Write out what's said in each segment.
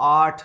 8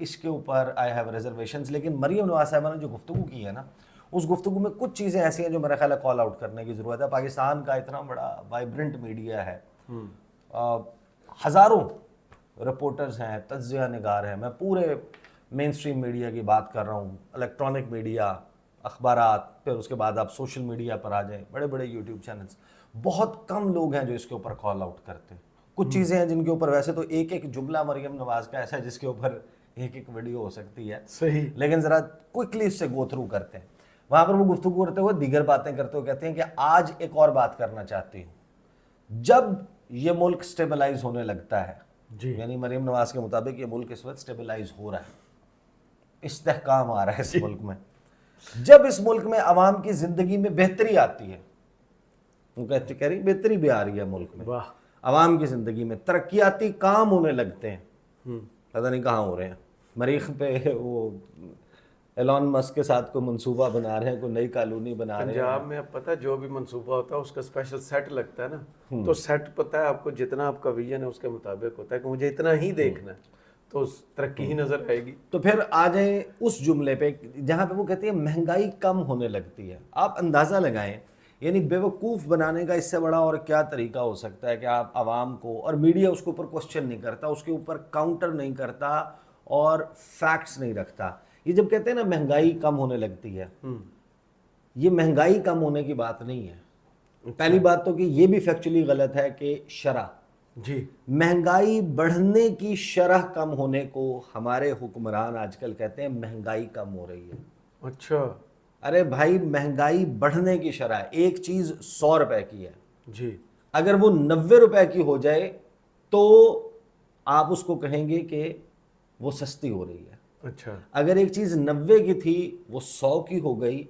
اس کے اوپر I have reservations. لیکن مریم نواز صاحبہ نے جو گفتگو کی ہے نا, اس گفتگو میں کچھ چیزیں ایسی ہیں جو میرا خیال ہے کال آؤٹ کرنے کی ضرورت ہے. پاکستان کا اتنا بڑا وائبرنٹ میڈیا ہے, ہزاروں رپورٹرز ہیں, تجزیہ نگار ہیں, میں پورے مین اسٹریم میڈیا کی بات کر رہا ہوں, الیکٹرانک میڈیا, اخبارات, پھر اس کے بعد آپ سوشل میڈیا پر آ جائیں, بڑے بڑے یوٹیوب چینلز. بہت کم لوگ ہیں جو اس کے اوپر کال آؤٹ کرتے ہیں. کچھ چیزیں ہیں جن کے اوپر ویسے تو ایک ایک جملہ مریم نواز کا ایسا ہے جس کے اوپر ایک ایک ویڈیو ہو سکتی ہے, صحیح, لیکن ذرا کوئکلی اس سے گو تھرو کرتے ہیں. وہاں پر وہ گفتگو کرتے ہوئے دیگر باتیں کرتے ہوئے کہتے ہیں کہ آج ایک اور بات کرنا چاہتی ہوں. جب یہ ملک سٹیبلائز ہونے لگتا ہے, جی, یعنی مریم نواز کے مطابق یہ ملک اس وقت سٹیبلائز ہو رہا ہے, استحکام آ رہا ہے اس ملک میں, جب اس ملک میں عوام کی زندگی میں بہتری آتی ہے, وہ کہہ رہی بہتری بھی آ رہی ہے ملک میں, واہ, عوام کی زندگی میں ترقیاتی کام ہونے لگتے ہیں, پتہ نہیں کہاں ہو رہے ہیں, مریخ پہ وہ ایلون مسک کے ساتھ کوئی منصوبہ بنا رہے ہیں, کوئی نئی کالونی بنا رہے ہیں. پنجاب میں اب پتہ جو بھی منصوبہ ہوتا ہے اس کا اسپیشل سیٹ لگتا ہے نا, تو سیٹ پتہ ہے آپ کو جتنا آپ کا ویژن ہے اس کے مطابق ہوتا ہے کہ مجھے اتنا ہی دیکھنا ہے, تو ترقی ہی نظر آئے گی. تو پھر آ جائیں اس جملے پہ جہاں پہ وہ کہتی ہے مہنگائی کم ہونے لگتی ہے. آپ اندازہ لگائیں, یعنی بیوقوف بنانے کا اس سے بڑا اور کیا طریقہ ہو سکتا ہے کہ آپ عوام کو, اور میڈیا اس کے اوپر کوشچن نہیں کرتا, اس کے اوپر کاؤنٹر نہیں کرتا اور فیکٹس نہیں رکھتا. یہ جب کہتے ہیں نا مہنگائی کم ہونے لگتی ہے, یہ مہنگائی کم ہونے کی بات نہیں ہے. پہلی بات تو کہ یہ بھی فیکچولی غلط ہے کہ شرح, جی, مہنگائی بڑھنے کی شرح کم ہونے کو ہمارے حکمران آج کل کہتے ہیں مہنگائی کم ہو رہی ہے. اچھا, ارے بھائی مہنگائی بڑھنے کی شرح ہے. ایک چیز 100 روپے کی ہے, جی, اگر وہ 90 روپے کی ہو جائے تو آپ اس کو کہیں گے کہ وہ سستی ہو رہی ہے. اچھا, اگر ایک چیز 90 کی تھی وہ 100 کی ہو گئی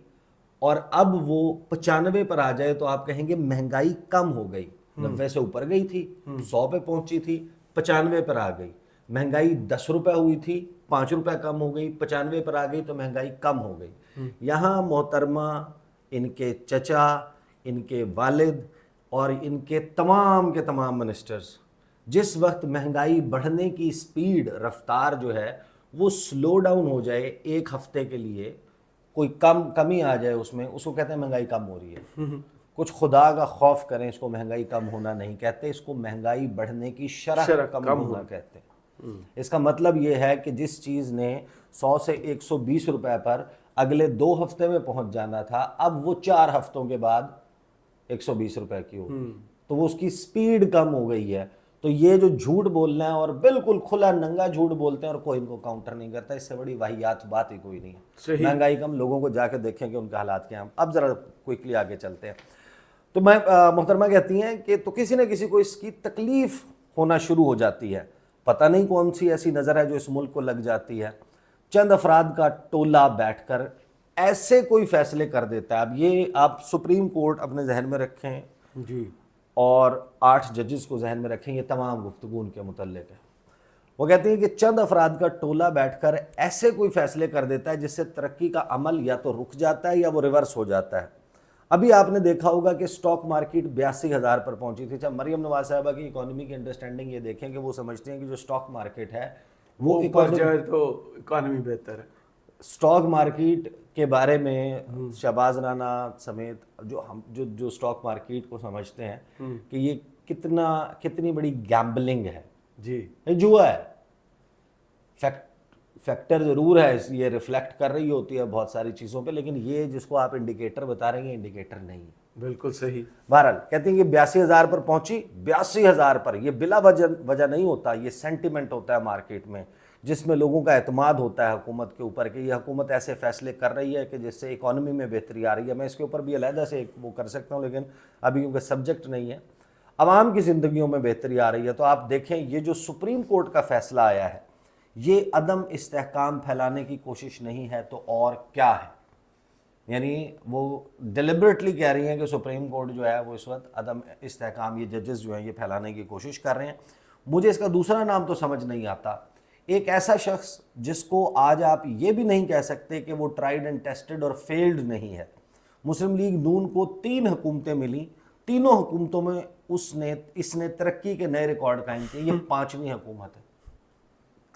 اور اب وہ 95 پر آ جائے تو آپ کہیں گے مہنگائی کم ہو گئی. 90 سے اوپر گئی تھی, 100 پہ پہنچی تھی, 95 پر آ گئی. مہنگائی 10 روپے ہوئی تھی, 5 روپے کم ہو گئی, 95 پر آ گئی تو مہنگائی کم ہو گئی. یہاں محترمہ, ان کے چچا, ان کے والد اور ان کے تمام منسٹرز جس وقت مہنگائی بڑھنے کی سپیڈ, رفتار جو ہے وہ سلو ڈاؤن ہو جائے ایک ہفتے کے لیے, کوئی کمی آ جائے اس میں, اس کو کہتے ہیں مہنگائی کم ہو رہی ہے. کچھ خدا کا خوف کریں, اس کو مہنگائی کم ہونا نہیں کہتے, اس کو مہنگائی بڑھنے کی شرح کم ہونا کہتے ہیں. اس کا مطلب یہ ہے کہ جس چیز نے 100 سے 120 روپے پر اگلے 2 ہفتے میں پہنچ جانا تھا, اب وہ 4 ہفتوں کے بعد 120 روپے کی ہوگی, تو وہ اس کی سپیڈ کم ہو گئی ہے. تو یہ جو جھوٹ بولنا ہے اور بالکل کھلا ننگا جھوٹ بولتے ہیں اور کوئی ان کو کاؤنٹر نہیں کرتا, اس سے بڑی واہیات بات ہی کوئی نہیں ہے. مہنگائی کم, لوگوں کو جا کے دیکھیں کہ ان کے حالات کیا ہیں. اب ذرا کوئکلی آگے چلتے ہیں. تو میں محترمہ کہتی ہیں کہ تو کسی نہ کسی کو اس کی تکلیف ہونا شروع ہو جاتی ہے, پتہ نہیں کون سی ایسی نظر ہے جو اس ملک کو لگ جاتی ہے. چند افراد کا ٹولہ بیٹھ کر ایسے کوئی فیصلے کر دیتا ہے. اب یہ آپ سپریم کورٹ اپنے ذہن میں رکھیں, جی, اور 8 ججز کو ذہن میں رکھیں, یہ تمام گفتگو ان کے متعلق ہے. وہ کہتے ہیں کہ چند افراد کا ٹولہ بیٹھ کر ایسے کوئی فیصلے کر دیتا ہے جس سے ترقی کا عمل یا تو رک جاتا ہے یا وہ ریورس ہو جاتا ہے. ابھی آپ نے دیکھا ہوگا کہ سٹاک مارکیٹ 82,000 پر پہنچی تھی. جب مریم نواز صاحبہ کی اکانومی کی انڈرسٹینڈنگ یہ دیکھیں کہ وہ سمجھتے ہیں کہ جو سٹاک مارکیٹ ہے وہ اوپر جائے تو اکانومی بہتر ہے. سٹاک مارکیٹ کے بارے میں شہباز رانا سمیت جو سٹاک مارکیٹ کو سمجھتے ہیں کہ یہ کتنی بڑی گیمبلنگ ہے, جی, جوا ہے. فیکٹر ضرور ہے, یہ ریفلیکٹ کر رہی ہوتی ہے بہت ساری چیزوں پہ, لیکن یہ جس کو آپ انڈیکیٹر بتا رہے ہیں انڈیکیٹر نہیں ہے. بالکل صحیح. بہرحال کہتے ہیں کہ 82,000 پر پہنچی, 82,000 پر, یہ بلا وجہ نہیں ہوتا, یہ سینٹیمنٹ ہوتا ہے مارکیٹ میں جس میں لوگوں کا اعتماد ہوتا ہے حکومت کے اوپر کہ یہ حکومت ایسے فیصلے کر رہی ہے کہ جس سے اکانومی میں بہتری آ رہی ہے. میں اس کے اوپر بھی علیحدہ سے وہ کر سکتا ہوں, لیکن ابھی کیونکہ سبجیکٹ نہیں ہے. عوام کی زندگیوں میں بہتری آ رہی ہے. تو آپ دیکھیں یہ جو سپریم کورٹ کا فیصلہ آیا ہے یہ عدم استحکام پھیلانے کی کوشش نہیں ہے تو اور کیا ہے. یعنی وہ ڈیلیبریٹلی کہہ رہی ہیں کہ سپریم کورٹ جو ہے وہ اس وقت عدم استحکام, یہ ججز جو ہیں یہ پھیلانے کی کوشش کر رہے ہیں. مجھے اس کا دوسرا نام تو سمجھ نہیں آتا, ایک ایسا شخص جس کو آج آپ یہ بھی نہیں کہہ سکتے کہ وہ ٹرائیڈ اینڈ ٹیسٹڈ اور فیلڈ نہیں ہے. مسلم لیگ نون کو 3 حکومتیں ملیں, تینوں حکومتوں میں اس نے ترقی کے نئے ریکارڈ قائم کیے. یہ 5ویں حکومت ہے.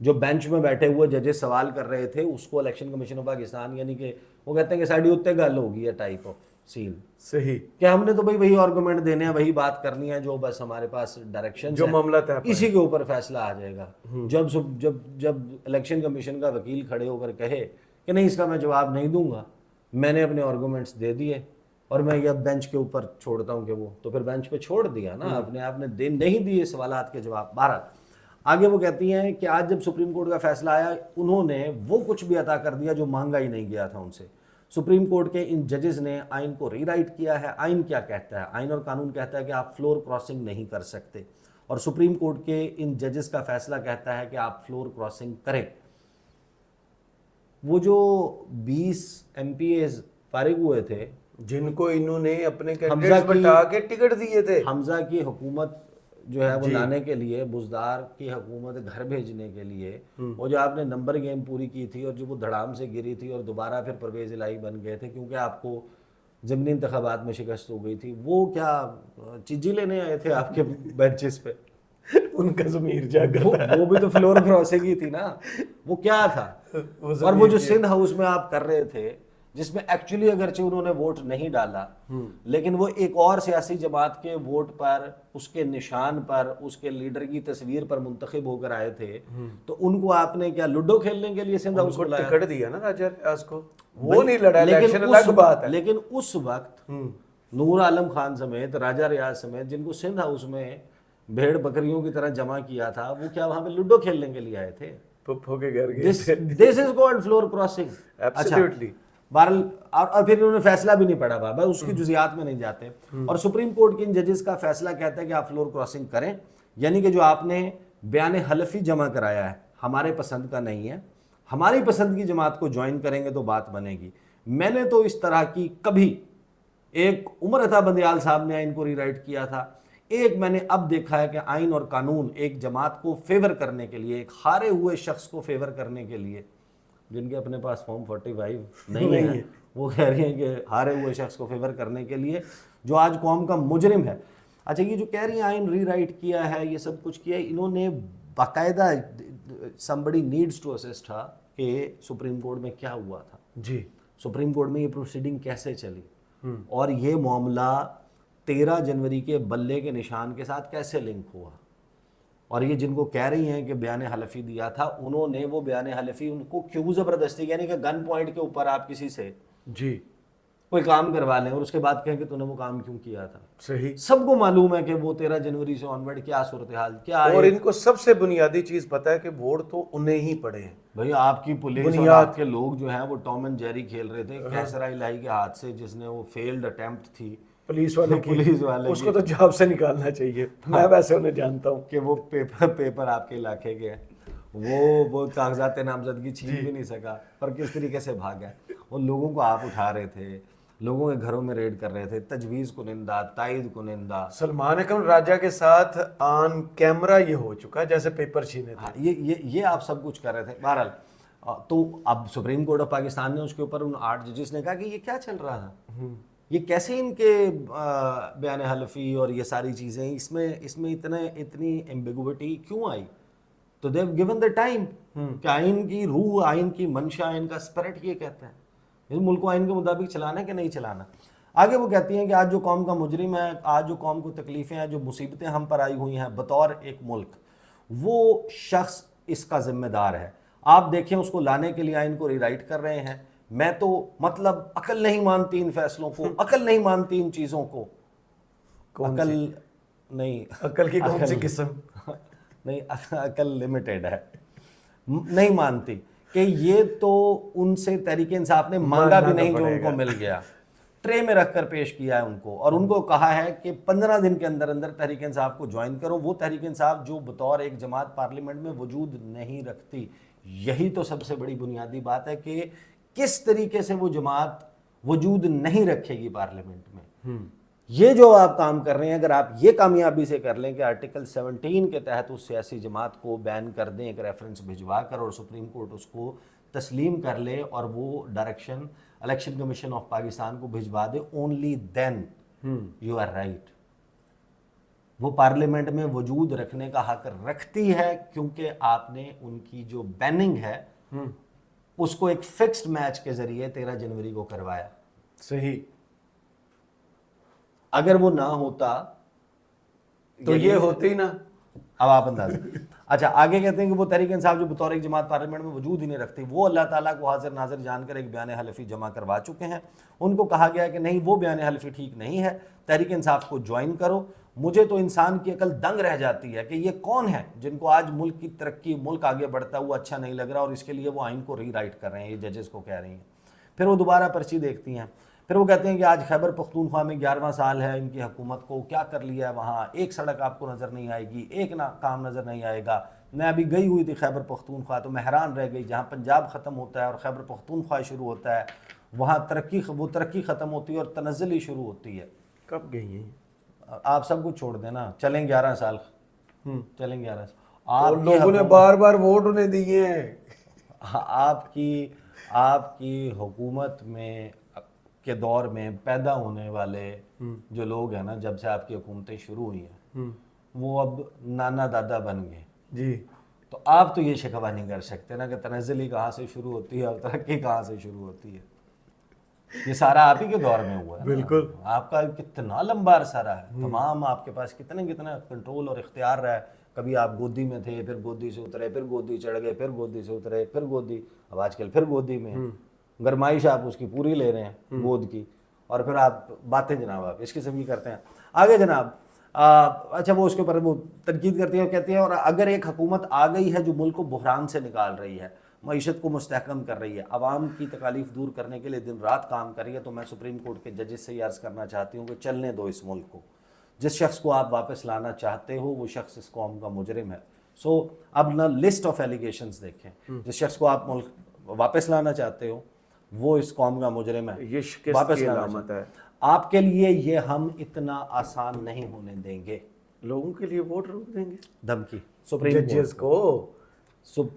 جو بینچ میں بیٹھے ہوئے ججز سوال کر رہے تھے اس کو الیکشن کمیشن آف پاکستان یعنی کہ وہ کہتے ہیں کہ ساڑی اتنے گل ہوگی ہے ٹائپ آف سین. صحیح. کہ ہم نے تو بھائی وہی آرگومنٹ دینے ہیں, وہی بات کرنی ہے جو بس ہمارے پاس ڈائریکشن جو معاملہ طے اسی کے اوپر فیصلہ آ جائے گا. جب الیکشن کمیشن کا وکیل کھڑے ہو کر کہے کہ نہیں اس کا میں جواب نہیں دوں گا, میں نے اپنے آرگومنٹس دے دیے اور میں یہ بینچ کے اوپر چھوڑتا ہوں کہ وہ تو پھر بینچ پہ چھوڑ دیا نا, اپنے آپ نے نہیں دیے سوالات کے جواب. بہرحال آگے وہ کہتی ہیں کہ آج جب سپریم کورٹ کا فیصلہ آیا انہوں نے وہ کچھ بھی عطا کر دیا جو مانگا ہی نہیں گیا تھا ان سے. سپریم کورٹ کے ان ججز نے آئین کو ری رائٹ کیا ہے. آئین کیا کہتا ہے؟ آئین اور قانون کہتا ہے کہ آپ فلور کراسنگ نہیں کر سکتے, اور سپریم کورٹ کے ان ججز کا فیصلہ کہتا ہے کہ آپ فلور کراسنگ کریں. وہ جو 20 MPAs فارغ ہوئے تھے جن کو انہوں نے اپنے کینڈیڈیٹس بٹا کے ٹکٹ دیے تھے, حمزہ کی حکومت جو ہے وہ لانے کے لیے, بزدار کی حکومت گھر بھیجنے کے لیے, وہ جو آپ نے نمبر گیم پوری کی تھی اور جو وہ دھڑام سے گری تھی اور دوبارہ پھر پرویز الہی بن گئے تھے کیونکہ آپ کو ضمنی انتخابات میں شکست ہو گئی تھی, وہ کیا چیزی لینے آئے تھے آپ کے بینچز پہ؟ ان کا ضمیر جاگا, وہ بھی تو فلور کراسنگ ہی تھی نا, وہ کیا تھا؟ اور وہ جو سندھ ہاؤس میں آپ کر رہے تھے جس میں ایکچولی اگرچہ انہوں نے ووٹ نہیں ڈالا لیکن وہ ایک اور سیاسی جماعت کے ووٹ پر, اس کے نشان پر, اس کے لیڈر کی تصویر پر منتخب ہو کر آئے تھے, تو ان کو آپ نے کیا لوڈو کھیلنے کے لیے سندھ ہاؤس کو لایا؟ ٹکٹ دیا نا راجہ ریاض کو, وہ نہیں لڑا, الیکشن الگ بات ہے. لیکن اس وقت نور عالم خان سمیت, راجہ ریاض سمیت, جن کو سندھ ہاؤس میں بھیڑ بکریوں کی طرح جمع کیا تھا, وہ کیا وہاں پہ لوڈو کھیلنے کے لیے آئے تھے؟ پپھو کے گھر گئے. This is called floor crossing. Absolutely. بہرحال اور پھر انہوں نے فیصلہ بھی نہیں پڑھا, بابا اس کی جزیات میں نہیں جاتے. اور سپریم کورٹ کے ان ججز کا فیصلہ کہتا ہے کہ آپ فلور کراسنگ کریں, یعنی کہ جو آپ نے بیان حلفی جمع کرایا ہے ہمارے پسند کا نہیں ہے, ہماری پسند کی جماعت کو جوائن کریں گے تو بات بنے گی. میں نے تو اس طرح کی کبھی, ایک عمر عطا بندیال صاحب نے آئین کو ری رائٹ کیا تھا, ایک میں نے اب دیکھا ہے کہ آئین اور قانون ایک جماعت کو فیور کرنے کے لیے, ایک ہارے ہوئے شخص کو فیور کرنے کے لیے, جن کے اپنے پاس فارم 45 نہیں ہے, وہ کہہ رہی ہیں کہ ہارے ہوئے شخص کو فیور کرنے کے لیے جو آج قوم کا مجرم ہے. اچھا یہ جو کہہ رہی ہیں آئین ری رائٹ کیا ہے, یہ سب کچھ کیا ہے, انہوں نے باقاعدہ somebody needs to assess تھا کہ سپریم کورٹ میں کیا ہوا تھا, جی سپریم کورٹ میں یہ پروسیڈنگ کیسے چلی, اور یہ معاملہ 13 جنوری کے بلے کے نشان کے ساتھ کیسے لنک ہوا. اور یہ جن کو کہہ رہی ہیں کہ بیان حلفی دیا تھا, انہوں نے وہ بیان حلفی ان کو کیوں زبردستی, یعنی کہ گن پوائنٹ کے اوپر آپ کسی سے جی کوئی کام کروا لیں اور اس کے بعد کہیں کہ تو نے وہ کام کیوں کیا تھا. صحیح. سب کو معلوم ہے کہ وہ 13 جنوری سے آنورڈ کیا صورتحال کیا ہے, اور ان کو سب سے بنیادی چیز پتہ ہے کہ ووٹ تو انہیں ہی پڑے ہیں. بھئی آپ کی پولیس اور آپ کے لوگ جو ہیں وہ ٹام اینڈ جیری کھیل رہے تھے. کیسرا الہی کے ہاتھ سے جس نے وہ فیلڈ اٹیمپٹ تھی پولیس والے اس کو تو جاب سے نکالنا چاہیے. میں ویسے انہیں جانتا ہوں کہ وہ پیپر آپ کے علاقے کے وہ کاغذات نامزدگی چھین بھی نہیں سکا, پر کس طریقے سے بھاگا. ان لوگوں کو آپ اٹھا رہے تھے, لوگوں کے گھروں میں ریڈ کر رہے تھے, تجویز کنندہ, تائید کنندہ. سلمان اکرم راجہ کے ساتھ آن کیمرہ یہ ہو چکا ہے جیسے پیپر چھینے تھے. یہ آپ سب کچھ کر رہے تھے. بہرحال تو اب سپریم کورٹ آف پاکستان نے اس کے اوپر ان 8 ججز نے کہا کہ یہ کیا چل رہا تھا, یہ کیسے ان کے بیان حلفی اور یہ ساری چیزیں اس میں اتنی ایمبیگوٹی کیوں آئی. تو they have given the time کہ آئین کی روح, آئین کی منشا, آئین کا اسپرٹ یہ کہتا ہے اس ملک کو آئین کے مطابق چلانا ہے کہ نہیں چلانا. آگے وہ کہتی ہیں کہ آج جو قوم کا مجرم ہے, آج جو قوم کو تکلیفیں ہیں, جو مصیبتیں ہم پر آئی ہوئی ہیں بطور ایک ملک, وہ شخص اس کا ذمہ دار ہے. آپ دیکھیں اس کو لانے کے لیے آئین کو ری رائٹ کر رہے ہیں. میں تو مطلب عقل نہیں مانتی ان فیصلوں کو, عقل نہیں مانتی ان چیزوں کو. عقل نہیں, عقل کی کون سی قسم نہیں, عقل لمیٹیڈ ہے, نہیں مانتی کہ یہ تو ان سے تحریک انصاف نے مانگا بھی نہیں جو ان کو مل گیا, ٹرے میں رکھ کر پیش کیا ہے ان کو, اور ان کو کہا ہے کہ 15 دن کے اندر اندر تحریک انصاف کو جوائن کرو. وہ تحریک انصاف جو بطور ایک جماعت پارلیمنٹ میں وجود نہیں رکھتی. یہی تو سب سے بڑی بنیادی بات ہے کہ کس طریقے سے وہ جماعت وجود نہیں رکھے گی پارلیمنٹ میں. یہ جو آپ کام کر رہے ہیں, اگر آپ یہ کامیابی سے کر لیں کہ آرٹیکل 17 کے تحت اس سیاسی جماعت کو بین کر دیں, ایک ریفرنس بھجوا کر, اور سپریم کورٹ اس کو تسلیم کر لے اور وہ direction Election Commission of Pakistan کو بھجوا دے, only then you are right. وہ پارلیمنٹ میں وجود رکھنے کا حق رکھتی ہے کیونکہ آپ نے ان کی جو بیننگ ہے اس کو ایک فکسڈ میچ کے ذریعے 13 جنوری کو کروایا. صحیح. اگر وہ نہ ہوتا تو یہ ہوتی نا. اب آپ اندازہ. اچھا آگے کہتے ہیں کہ وہ تحریک انصاف جو بطور ایک جماعت پارلیمنٹ میں وجود ہی نہیں رکھتی وہ اللہ تعالیٰ کو حاضر ناظر جان کر ایک بیان حلفی جمع کروا چکے ہیں. ان کو کہا گیا کہ نہیں وہ بیان حلفی ٹھیک نہیں ہے, تحریک انصاف کو جوائن کرو. مجھے تو انسان کی عقل دنگ رہ جاتی ہے کہ یہ کون ہے جن کو آج ملک کی ترقی, ملک آگے بڑھتا ہوا اچھا نہیں لگ رہا اور اس کے لیے وہ آئین کو ری رائٹ کر رہے ہیں, یہ ججز کو کہہ رہی ہیں. پھر وہ دوبارہ پرچی دیکھتی ہیں, پھر وہ کہتے ہیں کہ آج خیبر پختونخوا میں 11واں سال ہے ان کی حکومت کو, کیا کر لیا ہے وہاں, ایک سڑک آپ کو نظر نہیں آئے گی, ایک کام نظر نہیں آئے گا. میں ابھی گئی ہوئی تھی خیبر پختونخوا تو میں حیران رہ گئی, جہاں پنجاب ختم ہوتا ہے اور خیبر پختونخوا شروع ہوتا ہے وہاں ترقی ختم ہوتی ہے اور تنزل ہی شروع ہوتی ہے. کب گئی ہیں آپ سب کچھ چھوڑ دیں نا, چلیں 11 سال, چلیں 11 سال. اور لوگوں نے بار بار ووٹ انہیں دیے ہیں. آپ کی حکومت میں کے دور میں پیدا ہونے والے جو لوگ ہیں نا, جب سے آپ کی حکومتیں شروع ہوئی ہیں وہ اب نانا دادا بن گئے جی. تو آپ تو یہ شکوہ نہیں کر سکتے نا کہ تنزلی کہاں سے شروع ہوتی ہے اور ترقی کہاں سے شروع ہوتی ہے. یہ سارا آپ ہی کے دور میں ہوا ہے. بالکل. آپ کا کتنا لمبا عرصہ رہا ہے, تمام آپ کے پاس کتنا کنٹرول اور اختیار رہا ہے. کبھی آپ گودی میں تھے, پھر گودی سے اترے, پھر گودی چڑھ گئے, پھر گودی سے اترے, پھر گودی, اب آج کل پھر گودی میں گرمائش آپ اس کی پوری لے رہے ہیں گود کی, اور پھر آپ باتیں جناب آپ اس قسم کی کرتے ہیں. آگے جناب اچھا وہ اس کے اوپر وہ تنقید کرتی ہے اور کہتی ہے اور اگر ایک حکومت آ گئی ہے جو ملک کو بحران سے نکال رہی ہے, معیشت کو مستحکم کر رہی ہے, عوام کی تکالیف دور کرنے کے لیے دن رات کام کر رہی ہے, تو میں سپریم کورٹ کے ججز سے یہ عرض کرنا چاہتی ہوں کہ چلنے دو اس ملک کو. جس شخص کو آپ واپس لانا چاہتے ہو وہ شخص اس قوم کا مجرم ہے. سو اب نہ لسٹ آف ایلیگیشنز دیکھیں, جس شخص کو آپ ملک واپس لانا چاہتے ہو وہ اس قوم کا مجرم ہے, یہ شکست کی علامت ہے. آپ کے لیے یہ ہم اتنا آسان نہیں ہونے دیں گے. لوگوں کے لیے ووٹ روک دیں گے, دھمکی سپریم ججز کو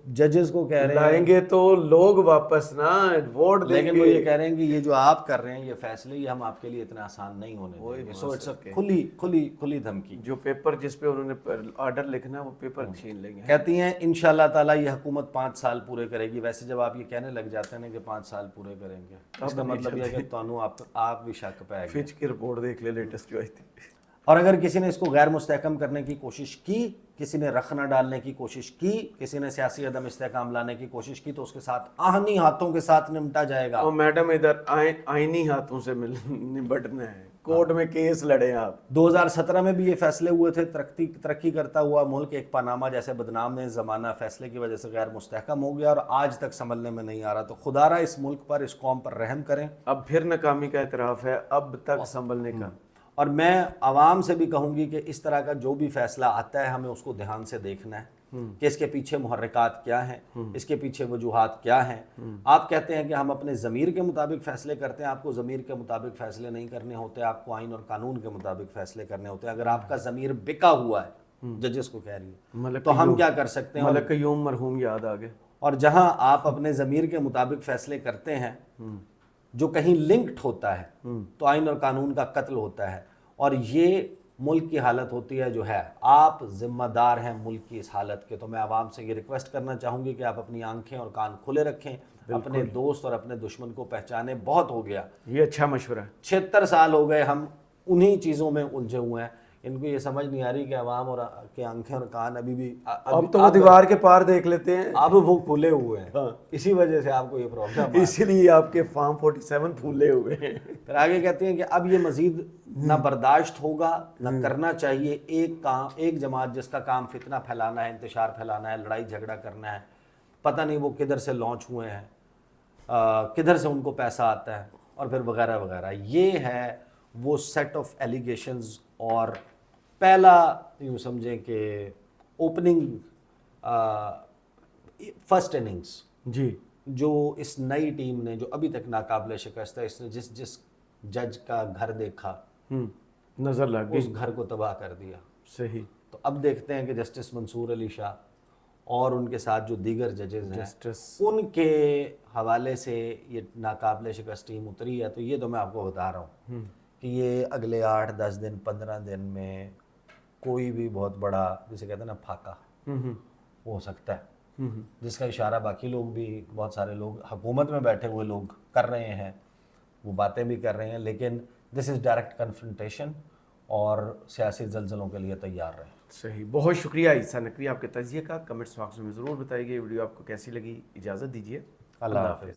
ججز کو کہہ رہے ہیں لائیں گے تو لوگ واپس نہ ووٹ دیں لیکن وہ یہ کہہ رہے ہیں کہ یہ جو آپ کر رہے ہیں یہ فیصلے یہ ہم آپ کے لیے اتنا آسان نہیں ہونے دیں گے. سو اٹس کھلی دھمکی. جو پیپر جس پہ انہوں نے آرڈر لکھنا ہے وہ پیپر چھین لیں گے. کہتی ہیں انشاءاللہ تعالیٰ یہ حکومت 5 سال پورے کرے گی. ویسے جب آپ یہ کہنے لگ جاتے ہیں کہ 5 سال پورے کریں گے, اس کا مطلب یہ ہے کہ تانوں آپ بھی شک پہ گئے. فچ کی رپورٹ دیکھ لے لیٹسٹ جو آئی تھی. اور اگر کسی نے اس کو غیر مستحکم کرنے کی کوشش کی, کسی نے رخ نہ ڈالنے کی کوشش کی, کسی نے سیاسی عدم استحکام لانے کی کوشش کی تو اس کے ساتھ آہنی ہاتھوں کے ساتھ نمٹا جائے گا. اور میڈم ادھر آئینی ہاتھوں سے نبٹنا ہے, کورٹ میں کیس لڑیں آپ. 2017 میں بھی یہ فیصلے ہوئے تھے. ترقی کرتا ہوا ملک ایک پاناما جیسے بدنام زمانہ فیصلے کی وجہ سے غیر مستحکم ہو گیا اور آج تک سنبھلنے میں نہیں آ رہا. تو خدا را اس ملک پر, اس قوم پر رحم کریں. اب پھر ناکامی کا اعتراف ہے اب تک سنبھلنے کا. اور میں عوام سے بھی کہوں گی کہ اس طرح کا جو بھی فیصلہ آتا ہے ہمیں اس کو دھیان سے دیکھنا ہے کہ اس کے پیچھے محرکات کیا ہیں, اس کے پیچھے وجوہات کیا ہیں. آپ کہتے ہیں کہ ہم اپنے ضمیر کے مطابق فیصلے کرتے ہیں, آپ کو ضمیر کے مطابق فیصلے نہیں کرنے ہوتے, آپ کو آئین اور قانون کے مطابق فیصلے کرنے ہوتے ہیں. اگر آپ کا ضمیر بکا ہوا ہے, ججز کو کہہ رہی ہے, تو ہم کیا کر سکتے ہیں. ملک قیوم مرحوم یاد آ گئے. اور جہاں آپ اپنے ضمیر کے مطابق فیصلے کرتے ہیں جو کہیں لنکڈ ہوتا ہے تو آئین اور قانون کا قتل ہوتا ہے. اور یہ ملک کی حالت ہوتی ہے جو ہے, آپ ذمہ دار ہیں ملک کی اس حالت کے. تو میں عوام سے یہ ریکویسٹ کرنا چاہوں گی کہ آپ اپنی آنکھیں اور کان کھلے رکھیں, اپنے دوست اور اپنے دشمن کو پہچانیں. بہت ہو گیا, یہ اچھا مشورہ ہے. 76 سال ہو گئے ہم انہی چیزوں میں الجھے ہوئے ہیں. ان کو یہ سمجھ نہیں آ رہی کہ عوام اور کے آنکھیں اور کان ابھی بھی اب تو وہ دیوار کے پار دیکھ لیتے ہیں, اب وہ کھلے ہوئے ہیں. اسی وجہ سے آپ کو یہ پرابلم ہے, اسی لیے آپ کے فارم 47 پھولے ہوئے ہیں. پھر آگے کہتے ہیں کہ اب یہ مزید نہ برداشت ہوگا نہ کرنا چاہیے. ایک جماعت جس کا کام فتنہ پھیلانا ہے, انتشار پھیلانا ہے, لڑائی جھگڑا کرنا ہے, پتہ نہیں وہ کدھر سے لانچ ہوئے ہیں, کدھر سے ان کو پیسہ آتا ہے, اور پھر وغیرہ وغیرہ. یہ ہے وہ سیٹ آف ایلیگیشنز. اور پہلا یوں سمجھیں کہ اوپننگ فرسٹ اننگز جی, جو اس نئی ٹیم نے, جو ابھی تک ناقابل شکست ہے, اس نے جس جج کا گھر دیکھا نظر لگ گئی, اس گھر کو تباہ کر دیا. صحیح. تو اب دیکھتے ہیں کہ جسٹس منصور علی شاہ اور ان کے ساتھ جو دیگر ججز ہیں ان کے حوالے سے یہ ناقابل شکست ٹیم اتری ہے. تو یہ تو میں آپ کو بتا رہا ہوں کہ یہ اگلے 8-10 دن 15 دن میں کوئی بھی بہت بڑا جسے کہتے ہیں نا پھاکا ہو سکتا ہے، جس کا اشارہ باقی لوگ بھی، بہت سارے لوگ حکومت میں بیٹھے ہوئے لوگ کر رہے ہیں، وہ باتیں بھی کر رہے ہیں، لیکن دس از ڈائریکٹ کنفرنٹیشن، اور سیاسی زلزلوں کے لیے تیار رہیں۔ صحیح، بہت شکریہ عیسیٰ نقوی آپ کے تجزیے کا۔ کمنٹس باکس میں ضرور بتائیے ویڈیو آپ کو کیسی لگی۔ اجازت دیجیے، اللہ حافظ۔